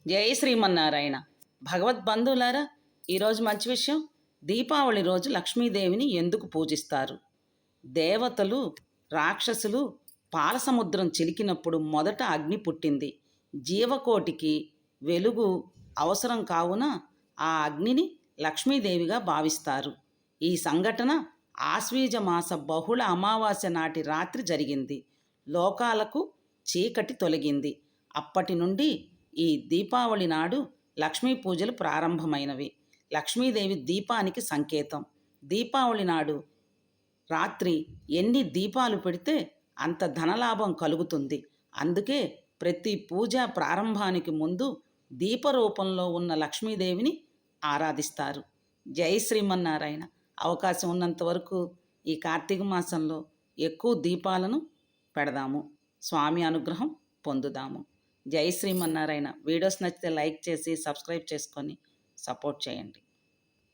జై శ్రీమన్నారాయణ. భగవద్బంధువులారా, ఈరోజు మంచి విషయం. దీపావళి రోజు లక్ష్మీదేవిని ఎందుకు పూజిస్తారు? దేవతలు, రాక్షసులు పాలసముద్రం చిలికినప్పుడు మొదట అగ్ని పుట్టింది. జీవకోటికి వెలుగు అవసరం కావున ఆ అగ్నిని లక్ష్మీదేవిగా భావిస్తారు. ఈ సంఘటన ఆశ్వీజ మాస బహుళ అమావాస్య నాటి రాత్రి జరిగింది. లోకాలకు చీకటి తొలగింది. అప్పటి నుండి ఈ దీపావళి నాడు లక్ష్మీ పూజలు ప్రారంభమైనవి. లక్ష్మీదేవి దీపానికి సంకేతం. దీపావళి నాడు రాత్రి ఎన్ని దీపాలు పెడితే అంత ధనలాభం కలుగుతుంది. అందుకే ప్రతి పూజ ప్రారంభానికి ముందు దీపరూపంలో ఉన్న లక్ష్మీదేవిని ఆరాధిస్తారు. జై శ్రీమన్నారాయణ. అవకాశం ఉన్నంత వరకు ఈ కార్తీక మాసంలో ఎక్కువ దీపాలను పెడదాము, స్వామి అనుగ్రహం పొందుదాము. జై శ్రీమన్నారాయణ. వీడియోస్ నచ్చితే లైక్ చేసి సబ్స్క్రైబ్ చేసుకొని సపోర్ట్ చేయండి.